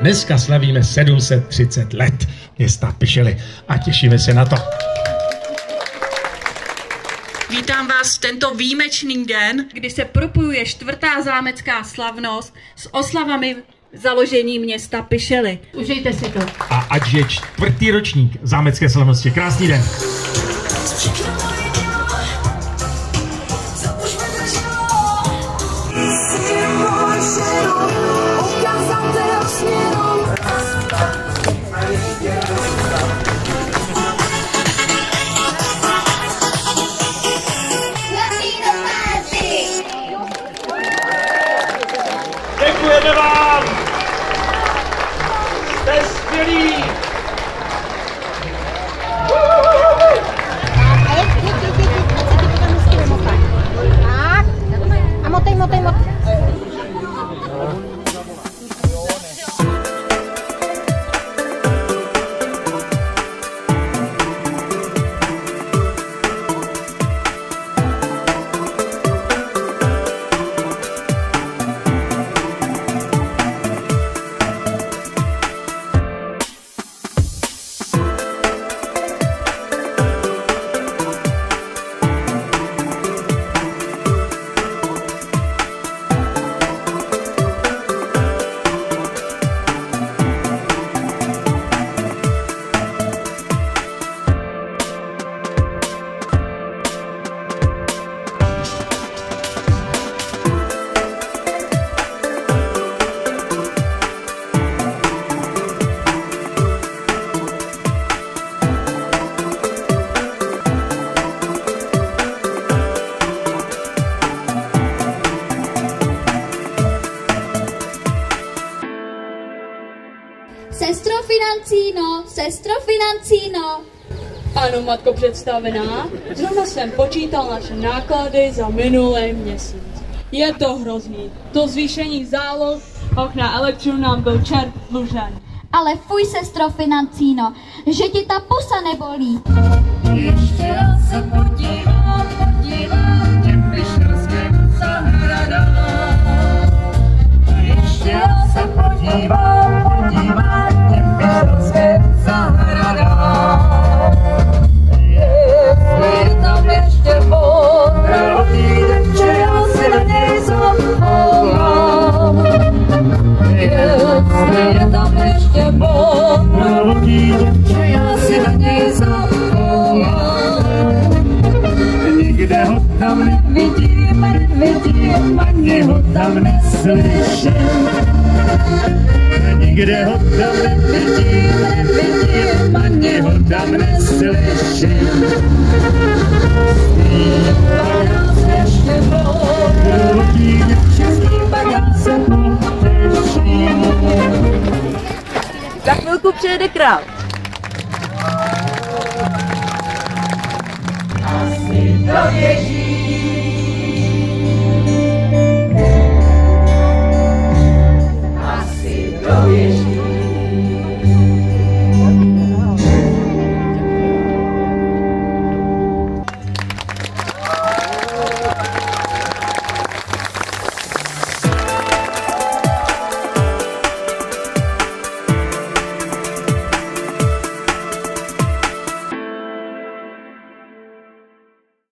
dneska slavíme 730 let města Pyšely a těšíme se na to. Vítám vás v tento výjimečný den, kdy se propojuje 4. zámecká slavnost s oslavami založení města Pyšely. Užijte si to. A ať je 4. ročník zámecké slavnosti. Krásný den. Děkujeme vám! Jste skvělí! A motej. Sestro Financino. Ano, matko představená. Zrovna jsem počítal naše náklady za minulý měsíc. Je to hrozný. To zvýšení záloh na elektřinu nám byl čert dlužen. Ale fuj, sestro Financino, že ti ta pusa nebolí. Ještě raz se podívám těm pyšelským zahradám. Ještě raz se podívám těm pyšelským zahradám. Jestli je tam ještě podrobný, že já si na něj zavolám. Jestli je tam ještě podrobný, že já si na něj zavolám. Nikde ho tam nevidím, ani ho tam neslyším. Nikde ho tam nevidím, ani ho tam neslyším. Zpívá se ještě podrobí, zpívá se potěším. Za chvilku přijede král. Asi to Ježíš